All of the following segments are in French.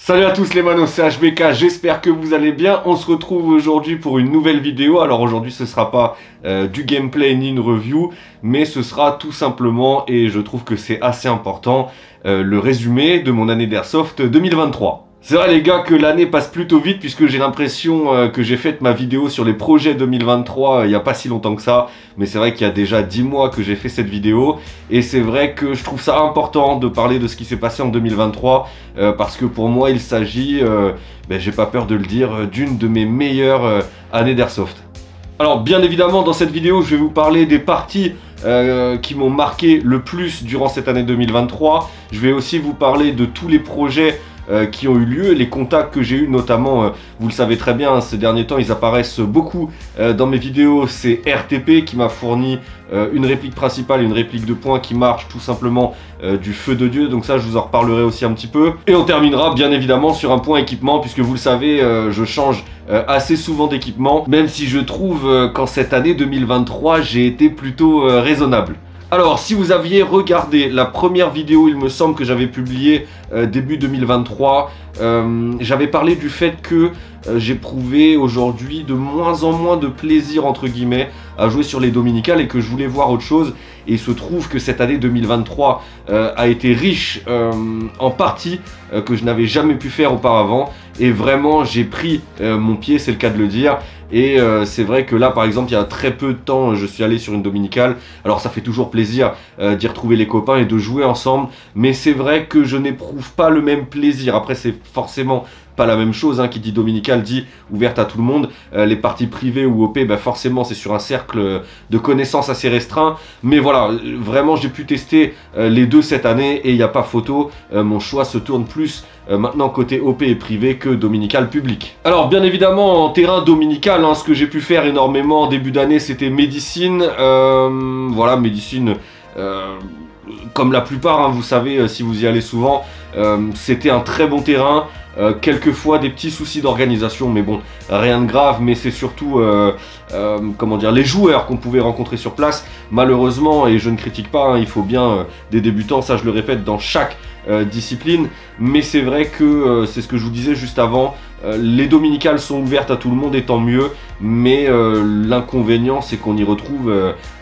Salut à tous les manos, c'est HBK, j'espère que vous allez bien. On se retrouve aujourd'hui pour une nouvelle vidéo. Alors aujourd'hui ce sera pas du gameplay ni une review, mais ce sera tout simplement, et je trouve que c'est assez important, le résumé de mon année d'Airsoft 2023. C'est vrai les gars que l'année passe plutôt vite puisque j'ai l'impression que j'ai fait ma vidéo sur les projets 2023 il n'y a pas si longtemps que ça. Mais c'est vrai qu'il y a déjà 10 mois que j'ai fait cette vidéo. Et c'est vrai que je trouve ça important de parler de ce qui s'est passé en 2023. Parce que pour moi il s'agit, j'ai pas peur de le dire, d'une de mes meilleures années d'Airsoft. Alors bien évidemment dans cette vidéo je vais vous parler des parties qui m'ont marqué le plus durant cette année 2023. Je vais aussi vous parler de tous les projets qui ont eu lieu, les contacts que j'ai eu notamment, vous le savez très bien, ces derniers temps ils apparaissent beaucoup dans mes vidéos. C'est RTP qui m'a fourni une réplique principale et une réplique de poing qui marche tout simplement du feu de Dieu, donc ça je vous en reparlerai aussi un petit peu. Et on terminera bien évidemment sur un point équipement, puisque vous le savez je change assez souvent d'équipement, même si je trouve qu'en cette année 2023 j'ai été plutôt raisonnable. Alors, si vous aviez regardé la première vidéo, il me semble que j'avais publié début 2023, j'avais parlé du fait que j'éprouvais aujourd'hui de moins en moins de plaisir, entre guillemets, à jouer sur les dominicales et que je voulais voir autre chose. Et il se trouve que cette année 2023 a été riche en parties que je n'avais jamais pu faire auparavant. Et vraiment, j'ai pris mon pied, c'est le cas de le dire. Et c'est vrai que là par exemple il y a très peu de temps je suis allé sur une dominicale. Alors ça fait toujours plaisir d'y retrouver les copains et de jouer ensemble, mais c'est vrai que je n'éprouve pas le même plaisir. Après c'est forcément pas la même chose, hein. Qui dit dominicale dit ouverte à tout le monde. Les parties privées ou OP, forcément c'est sur un cercle de connaissances assez restreint. Mais voilà, vraiment j'ai pu tester les deux cette année et il n'y a pas photo. Mon choix se tourne plus maintenant côté OP et privé que dominical public. Alors bien évidemment en terrain dominical, ce que j'ai pu faire énormément en début d'année c'était médecine. Voilà, médecine comme la plupart, vous savez si vous y allez souvent, c'était un très bon terrain. Quelquefois des petits soucis d'organisation, mais bon, rien de grave. Mais c'est surtout comment dire, les joueurs qu'on pouvait rencontrer sur place. Malheureusement, et je ne critique pas, il faut bien des débutants, ça je le répète dans chaque discipline, mais c'est vrai que c'est ce que je vous disais juste avant, les dominicales sont ouvertes à tout le monde et tant mieux, mais l'inconvénient c'est qu'on y retrouve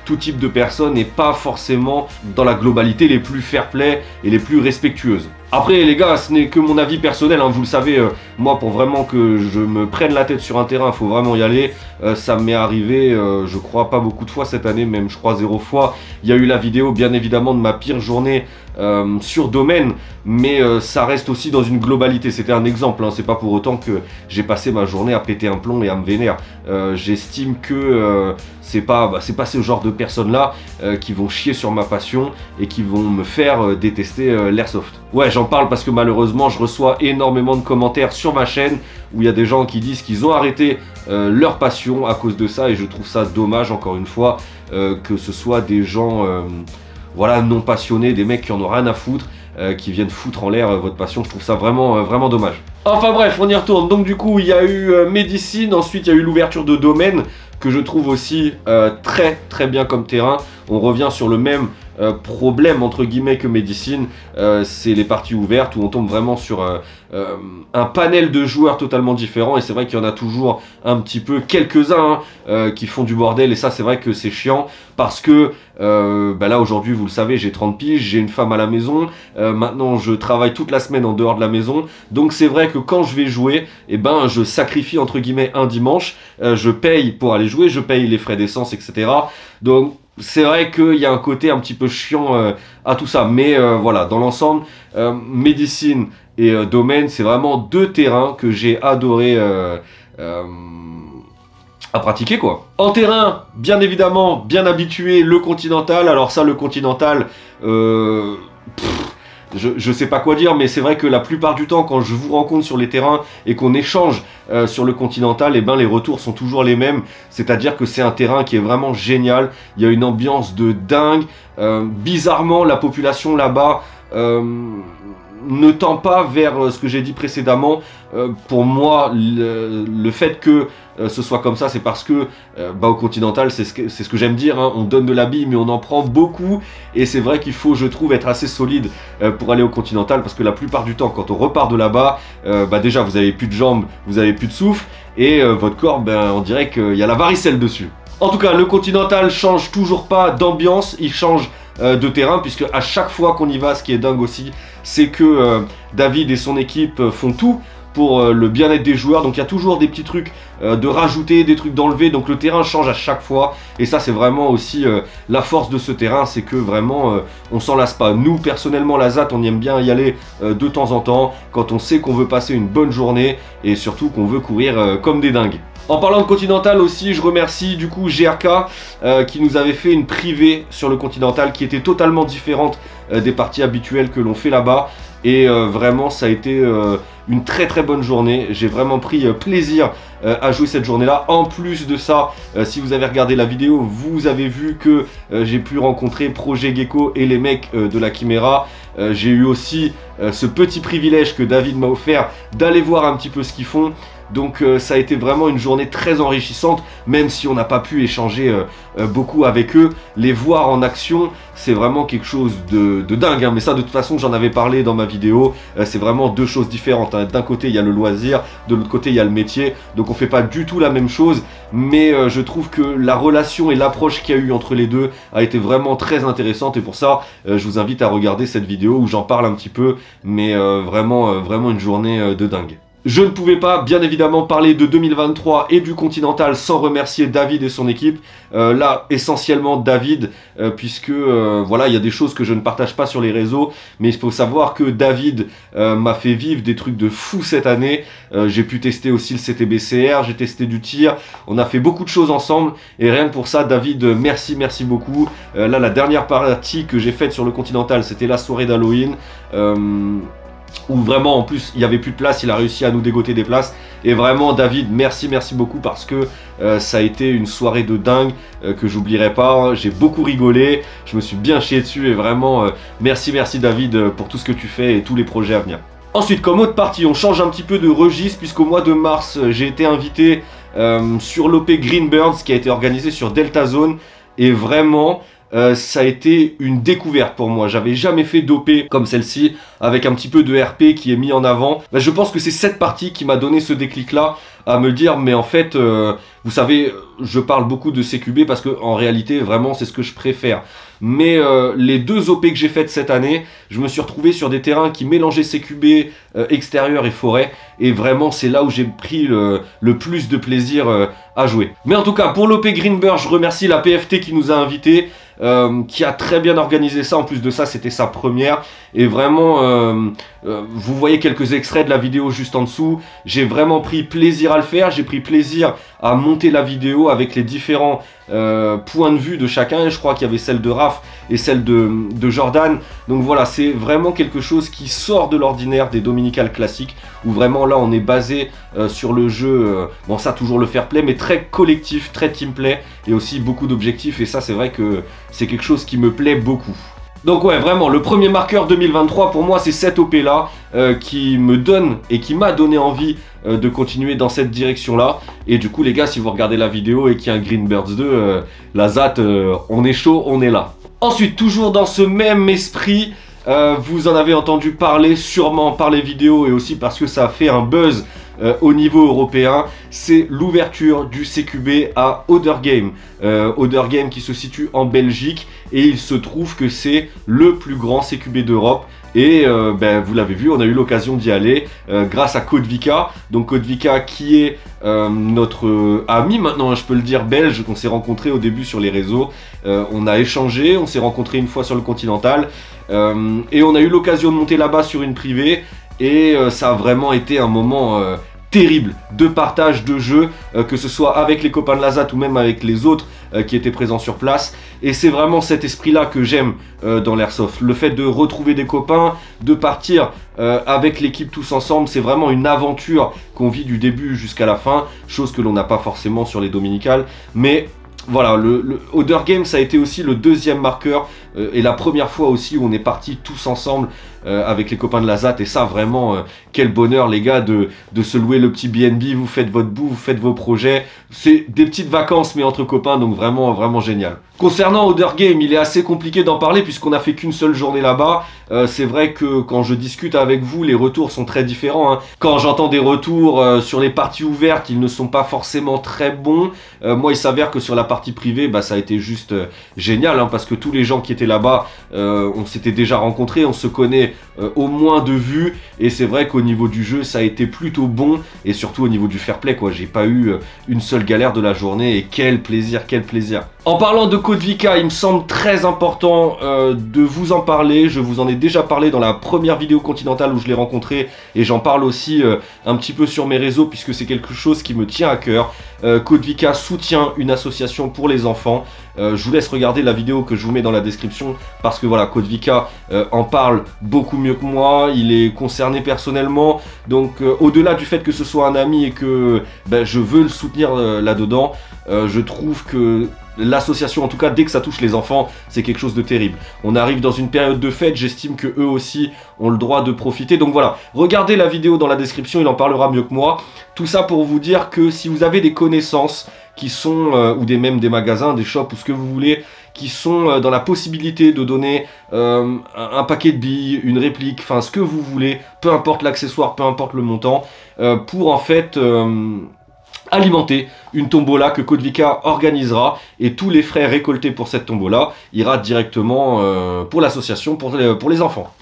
tout type de personnes et pas forcément dans la globalité les plus fair-play et les plus respectueuses. Après les gars, ce n'est que mon avis personnel, vous le savez, moi pour vraiment que je me prenne la tête sur un terrain, il faut vraiment y aller. Ça m'est arrivé, je crois pas beaucoup de fois cette année, même je crois 0 fois. Il y a eu la vidéo bien évidemment de ma pire journée sur domaine, mais ça reste aussi dans une globalité. C'était un exemple, c'est pas pour autant que j'ai passé ma journée à péter un plomb et à me vénère. J'estime que c'est pas ce genre de personnes là qui vont chier sur ma passion et qui vont me faire détester l'airsoft. Ouais, j'en parle parce que malheureusement je reçois énormément de commentaires sur ma chaîne où il y a des gens qui disent qu'ils ont arrêté leur passion à cause de ça, et je trouve ça dommage encore une fois que ce soit des gens voilà, non passionnés, des mecs qui en ont rien à foutre, qui viennent foutre en l'air votre passion. Je trouve ça vraiment, vraiment dommage. Enfin bref, on y retourne. Donc du coup, il y a eu médecine, ensuite il y a eu l'ouverture de domaine, que je trouve aussi très très bien comme terrain. On revient sur le même problème entre guillemets que médecine, c'est les parties ouvertes où on tombe vraiment sur un panel de joueurs totalement différents, et c'est vrai qu'il y en a toujours un petit peu, quelques-uns qui font du bordel, et ça c'est vrai que c'est chiant parce que là aujourd'hui vous le savez, j'ai 30 piges, j'ai une femme à la maison, maintenant je travaille toute la semaine en dehors de la maison, donc c'est vrai que quand je vais jouer, je sacrifie entre guillemets un dimanche, je paye pour aller jouer, je paye les frais d'essence, etc. Donc c'est vrai qu'il y a un côté un petit peu chiant à tout ça, mais voilà, dans l'ensemble, médecine et domaine, c'est vraiment deux terrains que j'ai adoré à pratiquer quoi. En terrain, bien évidemment, bien habitué, le continental. Alors ça, le continental, je sais pas quoi dire, mais c'est vrai que la plupart du temps quand je vous rencontre sur les terrains et qu'on échange sur le continental, les retours sont toujours les mêmes. C'est-à-dire que c'est un terrain qui est vraiment génial, il y a une ambiance de dingue. Bizarrement la population là-bas ne tend pas vers ce que j'ai dit précédemment. Pour moi, le fait que ce soit comme ça, c'est parce que au Continental, c'est ce que j'aime dire, hein, on donne de la bille mais on en prend beaucoup, et c'est vrai qu'il faut, je trouve, être assez solide pour aller au Continental, parce que la plupart du temps quand on repart de là-bas, déjà vous avez plus de jambes, vous avez plus de souffle, et votre corps, on dirait qu'il y a la varicelle dessus. En tout cas, le Continental change toujours pas d'ambiance, il change de terrain, puisque à chaque fois qu'on y va, ce qui est dingue aussi, c'est que David et son équipe font tout pour le bien-être des joueurs. Donc il y a toujours des petits trucs de rajouter, des trucs d'enlever, donc le terrain change à chaque fois, et ça c'est vraiment aussi la force de ce terrain, c'est que vraiment on s'en lasse pas. Nous personnellement, la ZAT, on aime bien y aller de temps en temps, quand on sait qu'on veut passer une bonne journée, et surtout qu'on veut courir comme des dingues. En parlant de Continental aussi, je remercie du coup GRK qui nous avait fait une privée sur le Continental qui était totalement différente des parties habituelles que l'on fait là-bas. Et vraiment, ça a été une très très bonne journée. J'ai vraiment pris plaisir à jouer cette journée-là. En plus de ça, si vous avez regardé la vidéo, vous avez vu que j'ai pu rencontrer Projet Gecko et les mecs de la Chimera. J'ai eu aussi ce petit privilège que David m'a offert d'aller voir un petit peu ce qu'ils font. Donc ça a été vraiment une journée très enrichissante, même si on n'a pas pu échanger beaucoup avec eux. Les voir en action, c'est vraiment quelque chose de dingue, hein. Mais ça, de toute façon, j'en avais parlé dans ma vidéo. C'est vraiment deux choses différentes, hein. D'un côté, il y a le loisir, de l'autre côté, il y a le métier. Donc on fait pas du tout la même chose. Mais je trouve que la relation et l'approche qu'il y a eu entre les deux a été vraiment très intéressante. Et pour ça, je vous invite à regarder cette vidéo où j'en parle un petit peu. Mais vraiment une journée de dingue. Je ne pouvais pas, bien évidemment, parler de 2023 et du Continental sans remercier David et son équipe. Là, essentiellement David, puisque voilà, il y a des choses que je ne partage pas sur les réseaux, mais il faut savoir que David m'a fait vivre des trucs de fou cette année. J'ai pu tester aussi le CTBCR, j'ai testé du tir, on a fait beaucoup de choses ensemble, et rien que pour ça, David, merci beaucoup. Là, la dernière partie que j'ai faite sur le Continental, c'était la soirée d'Halloween. Où vraiment en plus il n'y avait plus de place, il a réussi à nous dégoter des places, et vraiment David, merci beaucoup, parce que ça a été une soirée de dingue que j'oublierai pas. J'ai beaucoup rigolé, je me suis bien chié dessus, et vraiment merci David pour tout ce que tu fais et tous les projets à venir. Ensuite, comme autre partie, on change un petit peu de registre, puisqu'au mois de mars j'ai été invité sur l'OP Greenbirds qui a été organisé sur Delta Zone, et vraiment ça a été une découverte pour moi. J'avais jamais fait d'OP comme celle-ci, avec un petit peu de RP qui est mis en avant. Je pense que c'est cette partie qui m'a donné ce déclic-là, à me dire, mais en fait, vous savez, je parle beaucoup de CQB parce que en réalité, vraiment, c'est ce que je préfère. Mais les deux OP que j'ai faites cette année, je me suis retrouvé sur des terrains qui mélangeaient CQB, extérieur et forêt. Et vraiment, c'est là où j'ai pris le plus de plaisir à jouer. Mais en tout cas, pour l'OP Greenbird, je remercie la PFT qui nous a invités, qui a très bien organisé ça. En plus de ça, c'était sa première. Et vraiment, vous voyez quelques extraits de la vidéo juste en dessous. J'ai vraiment pris plaisir à le faire. J'ai pris plaisir à monter la vidéo avec les différents points de vue de chacun. Et je crois qu'il y avait celle de Raph et celle de Jordan. Donc voilà, c'est vraiment quelque chose qui sort de l'ordinaire des dominicales classiques, où vraiment là on est basé sur le jeu, bon ça toujours le fair play, mais très collectif, très team play, et aussi beaucoup d'objectifs, et ça c'est vrai que c'est quelque chose qui me plaît beaucoup. Donc ouais, vraiment, le premier marqueur 2023 pour moi, c'est cette OP là qui me donne et qui m'a donné envie de continuer dans cette direction là. Et du coup les gars, si vous regardez la vidéo et qu'il y a un Greenbirds 2, la ZAT, on est chaud, on est là. Ensuite, toujours dans ce même esprit, vous en avez entendu parler sûrement par les vidéos, et aussi parce que ça a fait un buzz au niveau européen, c'est l'ouverture du CQB à Other Game. Other Game qui se situe en Belgique, et il se trouve que c'est le plus grand CQB d'Europe. Et vous l'avez vu, on a eu l'occasion d'y aller grâce à Codevika. Donc Codevika qui est notre ami maintenant, je peux le dire, belge, qu'on s'est rencontré au début sur les réseaux. On a échangé, on s'est rencontré une fois sur le Continental, et on a eu l'occasion de monter là-bas sur une privée. Et ça a vraiment été un moment terrible de partage de jeu, que ce soit avec les copains de la ZAT ou même avec les autres qui étaient présents sur place. Et c'est vraiment cet esprit-là que j'aime dans l'airsoft. Le fait de retrouver des copains, de partir avec l'équipe tous ensemble, c'est vraiment une aventure qu'on vit du début jusqu'à la fin, chose que l'on n'a pas forcément sur les dominicales. Mais voilà, le Other Game, ça a été aussi le deuxième marqueur et la première fois aussi où on est partis tous ensemble avec les copains de la ZAT. Et ça, vraiment, quel bonheur, les gars, de se louer le petit BNB. Vous faites votre bouffe, vous faites vos projets. C'est des petites vacances, mais entre copains, donc vraiment, vraiment génial. Concernant Other Game, il est assez compliqué d'en parler puisqu'on n'a fait qu'une seule journée là-bas. C'est vrai que quand je discute avec vous, les retours sont très différents, hein. Quand j'entends des retours sur les parties ouvertes, ils ne sont pas forcément très bons. Moi, il s'avère que sur la partie privée, bah, ça a été juste génial, hein, parce que tous les gens qui étaient là-bas, on s'était déjà rencontrés, on se connaît au moins de vue. Et c'est vrai qu'au niveau du jeu, ça a été plutôt bon. Et surtout au niveau du fair play, quoi. J'ai pas eu une seule galère de la journée. Et quel plaisir, quel plaisir. En parlant de Kodvika, il me semble très important de vous en parler. Je vous en ai déjà parlé dans la première vidéo continentale où je l'ai rencontré. Et j'en parle aussi un petit peu sur mes réseaux puisque c'est quelque chose qui me tient à cœur. Kodvika soutient une association pour les enfants. Je vous laisse regarder la vidéo que je vous mets dans la description parce que voilà, Kodvika en parle beaucoup mieux que moi. Il est concerné personnellement. Donc au-delà du fait que ce soit un ami et que ben, je veux le soutenir là-dedans, je trouve que l'association, en tout cas dès que ça touche les enfants, c'est quelque chose de terrible. On arrive dans une période de fête, j'estime que eux aussi ont le droit de profiter. Donc voilà, regardez la vidéo dans la description, il en parlera mieux que moi. Tout ça pour vous dire que si vous avez des connaissances qui sont, ou même des magasins, des shops ou ce que vous voulez, qui sont dans la possibilité de donner un paquet de billes, une réplique, enfin ce que vous voulez, peu importe l'accessoire, peu importe le montant, pour en fait alimenter une tombola que Kodvika organisera et tous les frais récoltés pour cette tombola ira directement pour l'association pour les enfants.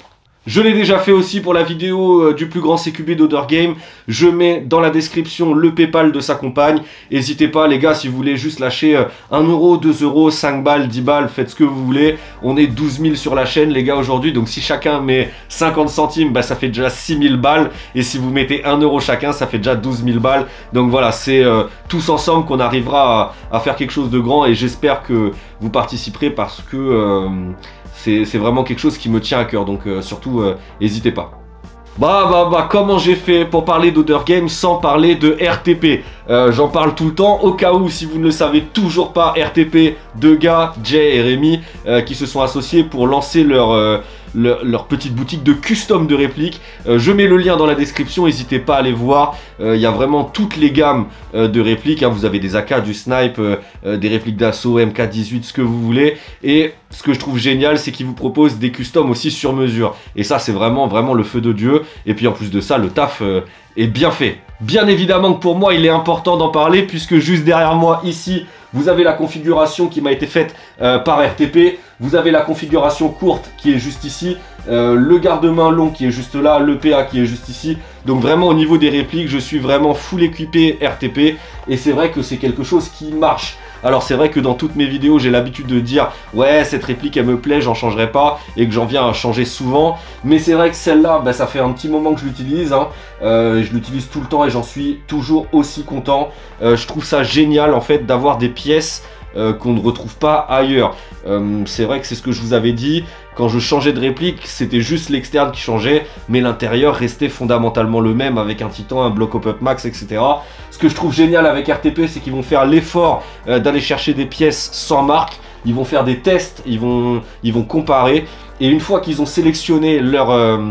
Je l'ai déjà fait aussi pour la vidéo du plus grand CQB d'Other Game. Je mets dans la description le Paypal de sa compagne. N'hésitez pas les gars, si vous voulez juste lâcher 1 euro, 2 euros, 5 balles, 10 balles, faites ce que vous voulez. On est 12 000 sur la chaîne les gars aujourd'hui. Donc si chacun met 50 centimes, bah, ça fait déjà 6 000 balles. Et si vous mettez 1 euro chacun, ça fait déjà 12 000 balles. Donc voilà, c'est tous ensemble qu'on arrivera à faire quelque chose de grand. Et j'espère que vous participerez parce que... c'est vraiment quelque chose qui me tient à cœur, donc surtout, n'hésitez pas. Comment j'ai fait pour parler d'Other Game sans parler de RTP? J'en parle tout le temps, au cas où, si vous ne le savez toujours pas, RTP, deux gars, Jay et Rémi, qui se sont associés pour lancer leur petite boutique de custom de répliques. Je mets le lien dans la description, n'hésitez pas à aller voir. Il y a vraiment toutes les gammes de répliques, hein. Vous avez des AK, du snipe, des répliques d'assaut, MK18, ce que vous voulez. Et ce que je trouve génial, c'est qu'ils vous proposent des customs aussi sur mesure. Et ça, c'est vraiment le feu de Dieu. Et puis en plus de ça, le taf est bien fait. Bien évidemment que pour moi, il est important d'en parler puisque juste derrière moi, ici, vous avez la configuration qui m'a été faite par RTP. Vous avez la configuration courte qui est juste ici, le garde-main long qui est juste là, le PA qui est juste ici. Donc vraiment au niveau des répliques, je suis vraiment full équipé RTP. Et c'est vrai que c'est quelque chose qui marche. Alors c'est vrai que dans toutes mes vidéos, j'ai l'habitude de dire « Ouais, cette réplique, elle me plaît, j'en changerai pas. » Et que j'en viens à changer souvent. Mais c'est vrai que celle-là, bah, ça fait un petit moment que je l'utilise, hein. Je l'utilise tout le temps et j'en suis toujours aussi content. Je trouve ça génial en fait d'avoir des pièces qu'on ne retrouve pas ailleurs. C'est vrai que c'est ce que je vous avais dit. Quand je changeais de réplique, c'était juste l'externe qui changeait, mais l'intérieur restait fondamentalement le même avec un titan, un bloc pop-up max, etc. Ce que je trouve génial avec RTP, c'est qu'ils vont faire l'effort d'aller chercher des pièces sans marque. Ils vont faire des tests, ils vont comparer. Et une fois qu'ils ont sélectionné leur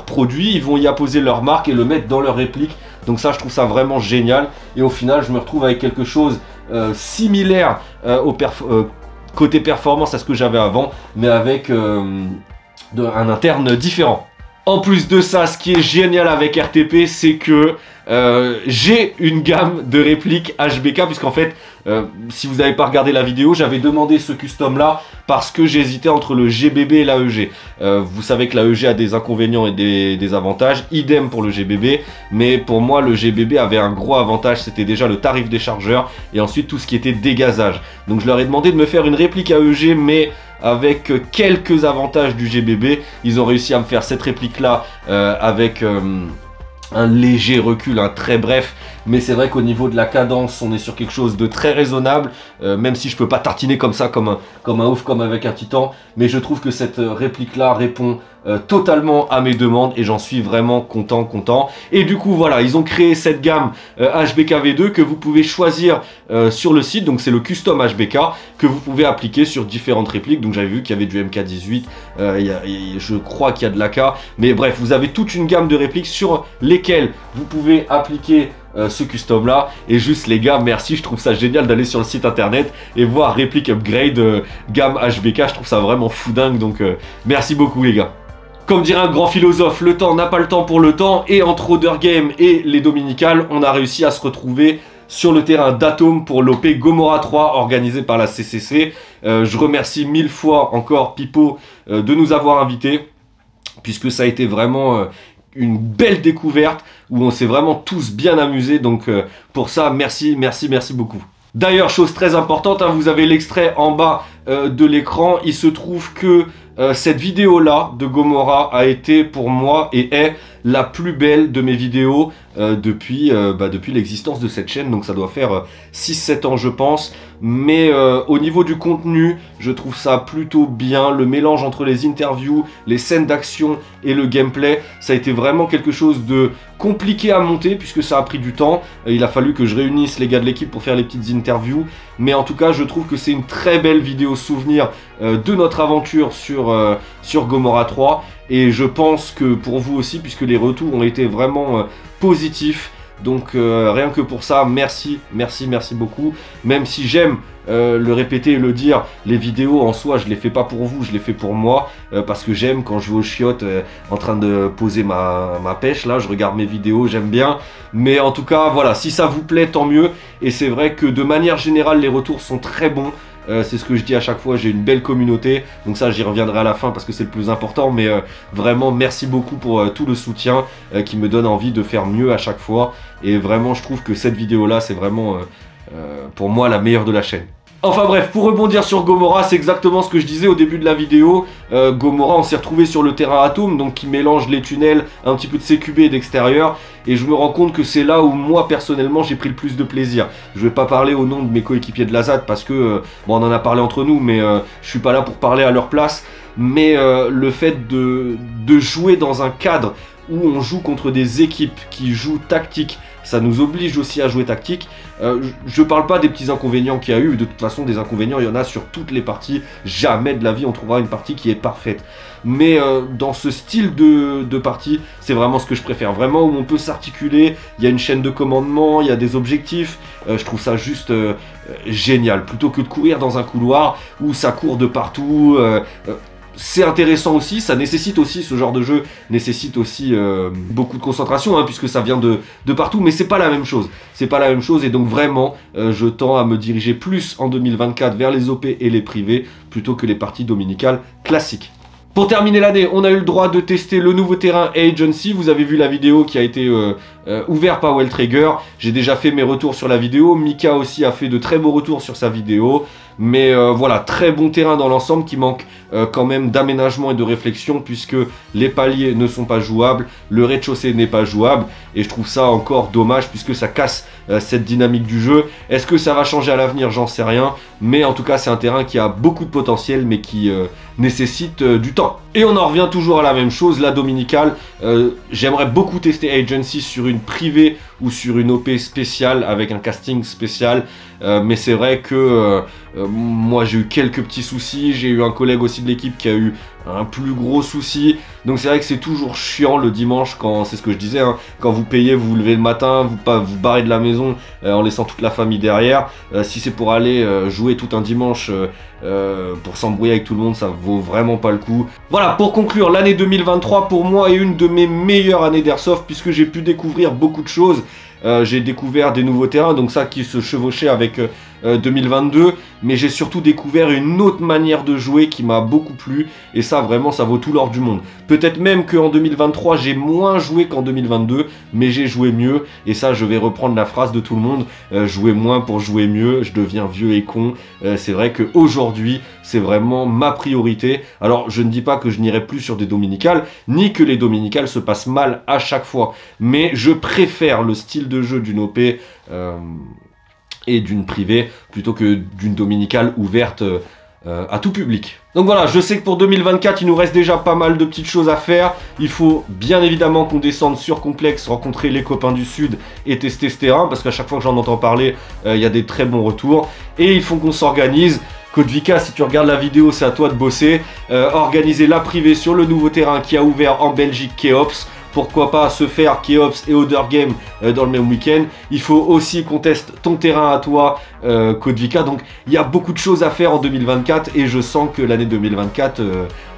produit, ils vont y apposer leur marque et le mettre dans leur réplique. Donc ça, je trouve ça vraiment génial. Et au final, je me retrouve avec quelque chose similaire côté performance à ce que j'avais avant, mais avec un interne différent. En plus de ça, ce qui est génial avec RTP, c'est que j'ai une gamme de répliques HBK, puisqu'en fait, si vous n'avez pas regardé la vidéo, j'avais demandé ce custom là parce que j'hésitais entre le GBB et l'AEG. Vous savez que l'AEG a des inconvénients et des avantages, idem pour le GBB, mais pour moi le GBB avait un gros avantage, c'était déjà le tarif des chargeurs et ensuite tout ce qui était dégazage. Donc je leur ai demandé de me faire une réplique AEG, mais avec quelques avantages du GBB. Ils ont réussi à me faire cette réplique là avec un léger recul, un très bref, mais c'est vrai qu'au niveau de la cadence, on est sur quelque chose de très raisonnable, même si je peux pas tartiner comme ça, comme un ouf, comme avec un titan, mais je trouve que cette réplique-là répond totalement à mes demandes et j'en suis vraiment content. Et du coup, voilà, ils ont créé cette gamme HBK V2 que vous pouvez choisir sur le site, donc c'est le custom HBK que vous pouvez appliquer sur différentes répliques. Donc j'avais vu qu'il y avait du MK18, je crois qu'il y a de l'AK, mais bref, vous avez toute une gamme de répliques sur lesquelles vous pouvez appliquer ce custom là. Et juste les gars, merci, je trouve ça génial d'aller sur le site internet et voir réplique upgrade gamme HBK, je trouve ça vraiment fou dingue, donc merci beaucoup les gars. Comme dirait un grand philosophe, le temps n'a pas le temps pour le temps, et entre Other Game et les Dominicales, on a réussi à se retrouver sur le terrain d'Atome pour l'OP Gomorrah 3 organisé par la CCC. Je remercie 1000 fois encore Pipo de nous avoir invités, puisque ça a été vraiment une belle découverte où on s'est vraiment tous bien amusés. Donc pour ça, merci beaucoup. D'ailleurs, chose très importante, hein, vous avez l'extrait en bas de l'écran. Il se trouve que cette vidéo-là de Gomorrah a été pour moi et est la plus belle de mes vidéos depuis l'existence de cette chaîne. Donc ça doit faire 6-7 ans je pense. Mais au niveau du contenu, je trouve ça plutôt bien. Le mélange entre les interviews, les scènes d'action et le gameplay, ça a été vraiment quelque chose de compliqué à monter puisque ça a pris du temps. Il a fallu que je réunisse les gars de l'équipe pour faire les petites interviews. Mais en tout cas, je trouve que c'est une très belle vidéo souvenir de notre aventure sur Gomorrah 3. Et je pense que pour vous aussi, puisque les retours ont été vraiment positifs. Donc rien que pour ça, merci beaucoup. Même si j'aime le répéter et le dire, les vidéos en soi, je les fais pas pour vous, je les fais pour moi. Parce que j'aime quand je vais aux chiottes en train de poser ma pêche, là, je regarde mes vidéos, j'aime bien. Mais en tout cas, voilà, si ça vous plaît, tant mieux. Et c'est vrai que de manière générale, les retours sont très bons. C'est ce que je dis à chaque fois, j'ai une belle communauté. Donc ça, j'y reviendrai à la fin parce que c'est le plus important. Mais vraiment, merci beaucoup pour tout le soutien qui me donne envie de faire mieux à chaque fois. Et vraiment, je trouve que cette vidéo-là, c'est vraiment pour moi la meilleure de la chaîne. Enfin bref, pour rebondir sur Gomorrah, c'est exactement ce que je disais au début de la vidéo. Gomorrah, on s'est retrouvé sur le terrain Atome, donc qui mélange les tunnels, un petit peu de CQB et d'extérieur. Et je me rends compte que c'est là où moi, personnellement, j'ai pris le plus de plaisir. Je vais pas parler au nom de mes coéquipiers de la ZAD parce que, bon, on en a parlé entre nous, mais je suis pas là pour parler à leur place. Mais le fait de jouer dans un cadre où on joue contre des équipes qui jouent tactique, ça nous oblige aussi à jouer tactique. Je parle pas des petits inconvénients qu'il y a eu, de toute façon des inconvénients il y en a sur toutes les parties, jamais de la vie on trouvera une partie qui est parfaite. Mais dans ce style de partie, c'est vraiment ce que je préfère, vraiment où on peut s'articuler, il y a une chaîne de commandement, il y a des objectifs, je trouve ça juste génial, plutôt que de courir dans un couloir où ça court de partout. C'est intéressant aussi, ça nécessite aussi, ce genre de jeu nécessite aussi beaucoup de concentration, hein, puisque ça vient de partout, mais c'est pas la même chose. C'est pas la même chose, et donc vraiment, je tends à me diriger plus en 2024 vers les OP et les privés, plutôt que les parties dominicales classiques. Pour terminer l'année, on a eu le droit de tester le nouveau terrain Agency. Vous avez vu la vidéo qui a été ouverte par Welltrager. J'ai déjà fait mes retours sur la vidéo. Mika aussi a fait de très beaux retours sur sa vidéo. Mais voilà, très bon terrain dans l'ensemble qui manque quand même d'aménagement et de réflexion puisque les paliers ne sont pas jouables, le rez-de-chaussée n'est pas jouable et je trouve ça encore dommage puisque ça casse cette dynamique du jeu. Est-ce que ça va changer à l'avenir? J'en sais rien, mais en tout cas c'est un terrain qui a beaucoup de potentiel mais qui nécessite du temps. Et on en revient toujours à la même chose, la dominicale. J'aimerais beaucoup tester Agency sur une privée ou sur une OP spéciale avec un casting spécial, mais c'est vrai que moi j'ai eu quelques petits soucis, j'ai eu un collègue aussi de l'équipe qui a eu un plus gros souci, donc c'est vrai que c'est toujours chiant le dimanche quand, c'est ce que je disais, hein, quand vous payez, vous vous levez le matin, vous barrez de la maison en laissant toute la famille derrière. Si c'est pour aller jouer tout un dimanche pour s'embrouiller avec tout le monde, ça vaut vraiment pas le coup. Voilà, pour conclure, l'année 2023 pour moi est une de mes meilleures années d'airsoft puisque j'ai pu découvrir beaucoup de choses. J'ai découvert des nouveaux terrains, donc ça qui se chevauchait avec 2022, mais j'ai surtout découvert une autre manière de jouer qui m'a beaucoup plu, et ça vraiment ça vaut tout l'or du monde. Peut-être même qu'en 2023 j'ai moins joué qu'en 2022, mais j'ai joué mieux, et ça je vais reprendre la phrase de tout le monde, jouer moins pour jouer mieux, je deviens vieux et con. C'est vrai qu'aujourd'hui c'est vraiment ma priorité. Alors je ne dis pas que je n'irai plus sur des dominicales, ni que les dominicales se passent mal à chaque fois, mais je préfère le style de jeu d'une OP et d'une privée plutôt que d'une dominicale ouverte à tout public. Donc voilà, je sais que pour 2024, il nous reste déjà pas mal de petites choses à faire. Il faut bien évidemment qu'on descende sur Complexe, rencontrer les copains du Sud et tester ce terrain, parce qu'à chaque fois que j'en entends parler, il y a des très bons retours. Et il faut qu'on s'organise. Codevika, si tu regardes la vidéo, c'est à toi de bosser. Organiser la privée sur le nouveau terrain qui a ouvert en Belgique, Keops. Pourquoi pas se faire Keops et Other Game dans le même week-end. Il faut aussi qu'on teste ton terrain à toi, Codevika. Donc il y a beaucoup de choses à faire en 2024 et je sens que l'année 2024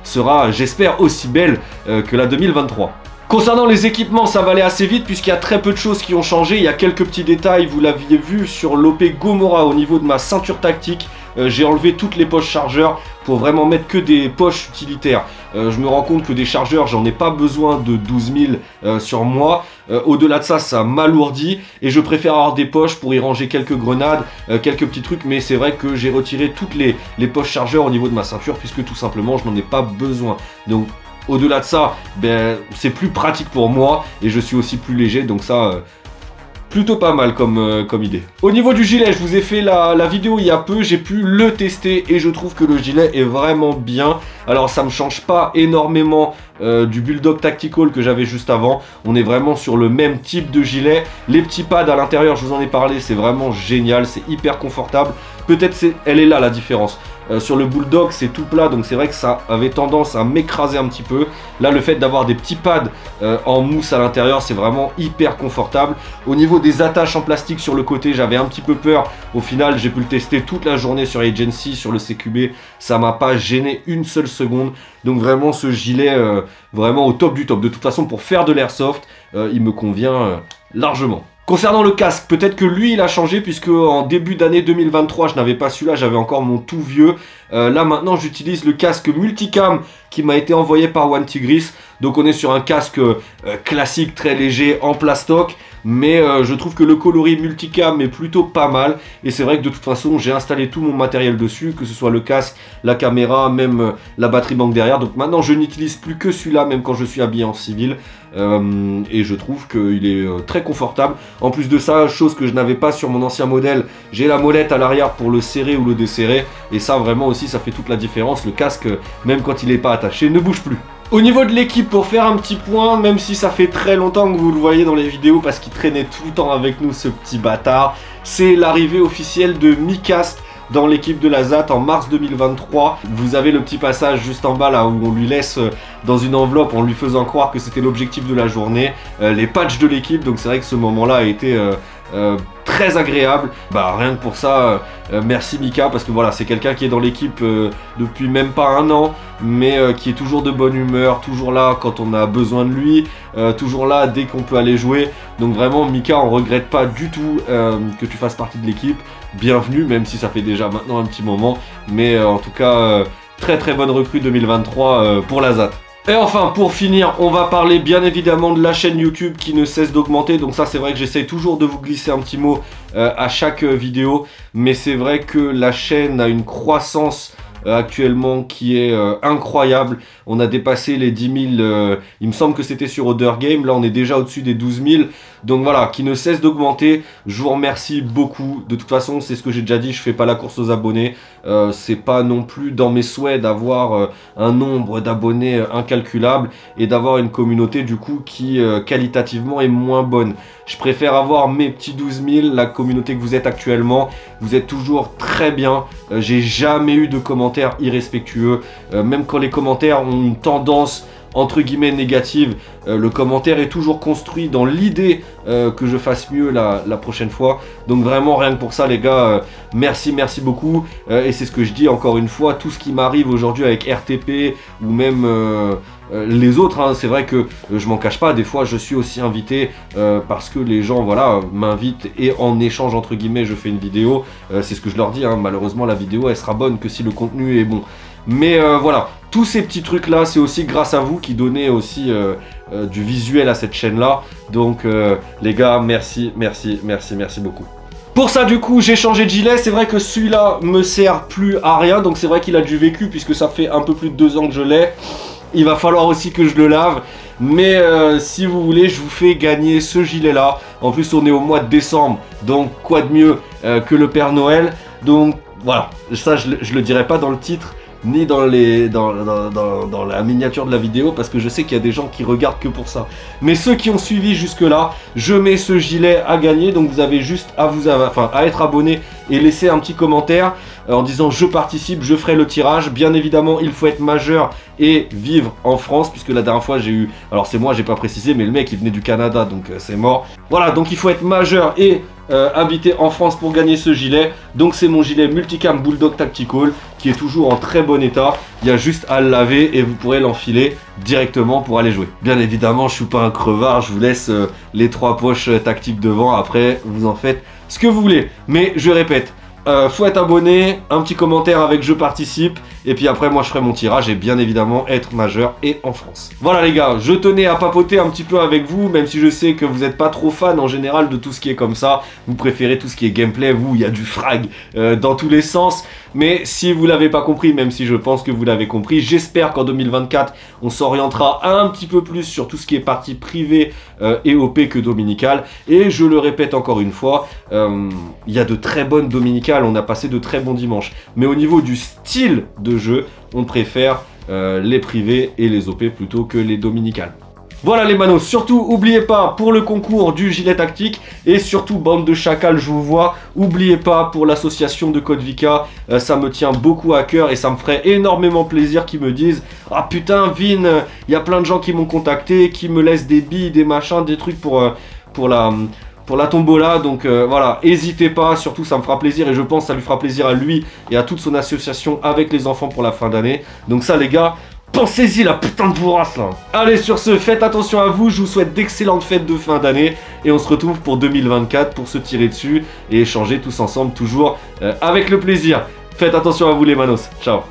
sera, j'espère, aussi belle que la 2023. Concernant les équipements, ça va aller assez vite puisqu'il y a très peu de choses qui ont changé. Il y a quelques petits détails, vous l'aviez vu sur l'OP Gomorrah au niveau de ma ceinture tactique. J'ai enlevé toutes les poches chargeurs pour vraiment mettre que des poches utilitaires. Je me rends compte que des chargeurs, j'en ai pas besoin de 12 000 sur moi. Au-delà de ça, ça m'alourdit et je préfère avoir des poches pour y ranger quelques grenades, quelques petits trucs. Mais c'est vrai que j'ai retiré toutes les poches chargeurs au niveau de ma ceinture puisque tout simplement, je n'en ai pas besoin. Donc au-delà de ça, ben, c'est plus pratique pour moi et je suis aussi plus léger. Donc ça... plutôt pas mal comme idée. Au niveau du gilet, je vous ai fait la vidéo il y a peu, j'ai pu le tester et je trouve que le gilet est vraiment bien. Alors ça me change pas énormément du Bulldog Tactical que j'avais juste avant. On est vraiment sur le même type de gilet. Les petits pads à l'intérieur, je vous en ai parlé, c'est vraiment génial, c'est hyper confortable. Peut-être elle est là la différence. Sur le Bulldog c'est tout plat, donc c'est vrai que ça avait tendance à m'écraser un petit peu. Là le fait d'avoir des petits pads en mousse à l'intérieur, c'est vraiment hyper confortable. Au niveau des attaches en plastique sur le côté, j'avais un petit peu peur. Au final j'ai pu le tester toute la journée sur Agency, sur le CQB, ça m'a pas gêné une seule seconde. Donc vraiment ce gilet vraiment au top du top. De toute façon pour faire de l'airsoft, il me convient largement. Concernant le casque, peut-être que lui il a changé puisque en début d'année 2023 je n'avais pas celui-là, j'avais encore mon tout vieux. Là maintenant j'utilise le casque multicam qui m'a été envoyé par One Tigris. Donc on est sur un casque classique très léger en plastoc. Mais je trouve que le coloris multicam est plutôt pas mal. Et c'est vrai que de toute façon j'ai installé tout mon matériel dessus, que ce soit le casque, la caméra, même la batterie banque derrière. Donc maintenant je n'utilise plus que celui-là même quand je suis habillé en civil. Et je trouve qu'il est très confortable. En plus de ça, chose que je n'avais pas sur mon ancien modèle, j'ai la molette à l'arrière pour le serrer ou le desserrer. Et ça vraiment aussi ça fait toute la différence. Le casque, même quand il n'est pas attaché, ne bouge plus. Au niveau de l'équipe, pour faire un petit point, même si ça fait très longtemps que vous le voyez dans les vidéos parce qu'il traînait tout le temps avec nous ce petit bâtard, c'est l'arrivée officielle de Micast dans l'équipe de la ZAT en mars 2023. Vous avez le petit passage juste en bas là où on lui laisse dans une enveloppe en lui faisant croire que c'était l'objectif de la journée, les patchs de l'équipe. Donc c'est vrai que ce moment-là a été très agréable. Bah rien que pour ça, merci Mika, parce que voilà, c'est quelqu'un qui est dans l'équipe depuis même pas un an, mais qui est toujours de bonne humeur, toujours là quand on a besoin de lui, toujours là dès qu'on peut aller jouer. Donc vraiment Mika, on regrette pas du tout que tu fasses partie de l'équipe. Bienvenue, même si ça fait déjà maintenant un petit moment, mais en tout cas très très bonne recrue 2023 pour la ZAT. Et enfin, pour finir, on va parler bien évidemment de la chaîne YouTube qui ne cesse d'augmenter. Donc ça, c'est vrai que j'essaye toujours de vous glisser un petit mot à chaque vidéo. Mais c'est vrai que la chaîne a une croissance actuellement qui est incroyable. On a dépassé les 10 000, il me semble que c'était sur Other Game. Là, on est déjà au-dessus des 12 000. Donc voilà, qui ne cesse d'augmenter. Je vous remercie beaucoup. De toute façon, c'est ce que j'ai déjà dit, je fais pas la course aux abonnés. C'est pas non plus dans mes souhaits d'avoir un nombre d'abonnés incalculable et d'avoir une communauté du coup qui qualitativement est moins bonne. Je préfère avoir mes petits 12 000, la communauté que vous êtes actuellement. Vous êtes toujours très bien. J'ai jamais eu de commentaires irrespectueux. Même quand les commentaires ont une tendance entre guillemets négative, le commentaire est toujours construit dans l'idée que je fasse mieux la prochaine fois. Donc vraiment rien que pour ça les gars, merci beaucoup. Et c'est ce que je dis encore une fois, tout ce qui m'arrive aujourd'hui avec RTP ou même les autres, hein. C'est vrai que je m'en cache pas, des fois je suis aussi invité parce que les gens voilà, m'invitent et en échange entre guillemets je fais une vidéo. C'est ce que je leur dis, hein. Malheureusement la vidéo elle sera bonne que si le contenu est bon. Mais voilà, tous ces petits trucs là, c'est aussi grâce à vous qui donnez aussi du visuel à cette chaîne là. Donc les gars, merci beaucoup. Pour ça du coup j'ai changé de gilet, c'est vrai que celui-là me sert plus à rien, donc c'est vrai qu'il a du vécu puisque ça fait un peu plus de 2 ans que je l'ai. Il va falloir aussi que je le lave, mais si vous voulez je vous fais gagner ce gilet là. En plus on est au mois de décembre, donc quoi de mieux que le Père Noël. Donc voilà, ça je le dirai pas dans le titre, ni dans la miniature de la vidéo, parce que je sais qu'il y a des gens qui regardent que pour ça. Mais ceux qui ont suivi jusque là, je mets ce gilet à gagner, donc vous avez juste à être abonné et laisser un petit commentaire en disant je participe, je ferai le tirage. Bien évidemment il faut être majeur et vivre en France, puisque la dernière fois j'ai eu, alors c'est moi j'ai pas précisé, mais le mec il venait du Canada, donc c'est mort. Voilà, donc il faut être majeur et habité en France pour gagner ce gilet. Donc c'est mon gilet Multicam Bulldog Tactical qui est toujours en très bon état. Il y a juste à le laver et vous pourrez l'enfiler directement pour aller jouer. Bien évidemment je suis pas un crevard, je vous laisse les 3 poches tactiques devant, après vous en faites ce que vous voulez. Mais je répète, faut être abonné, un petit commentaire avec je participe, et puis après moi je ferai mon tirage et bien évidemment être majeur et en France. Voilà les gars, je tenais à papoter un petit peu avec vous, même si je sais que vous n'êtes pas trop fan en général de tout ce qui est comme ça. Vous préférez tout ce qui est gameplay, vous, il y a du frag dans tous les sens. Mais si vous l'avez pas compris, même si je pense que vous l'avez compris, j'espère qu'en 2024 on s'orientera un petit peu plus sur tout ce qui est partie privée et OP que dominicale. Et je le répète encore une fois, il y a de très bonnes dominicales, on a passé de très bons dimanches. Mais au niveau du style de jeu, on préfère les privés et les OP plutôt que les dominicales. Voilà les manos, surtout oubliez pas pour le concours du gilet tactique, et surtout bande de chacals, je vous vois, oubliez pas pour l'association de Code Vika, ça me tient beaucoup à cœur et ça me ferait énormément plaisir qu'ils me disent « Ah putain Vin, il y a plein de gens qui m'ont contacté, qui me laissent des billes, des machins, des trucs pour la tombola », donc voilà, n'hésitez pas, surtout ça me fera plaisir et je pense que ça lui fera plaisir à lui et à toute son association avec les enfants pour la fin d'année. Donc ça les gars, pensez-y la putain de bourrasse là. Allez sur ce, faites attention à vous, je vous souhaite d'excellentes fêtes de fin d'année et on se retrouve pour 2024 pour se tirer dessus et échanger tous ensemble toujours avec le plaisir. Faites attention à vous les manos, ciao.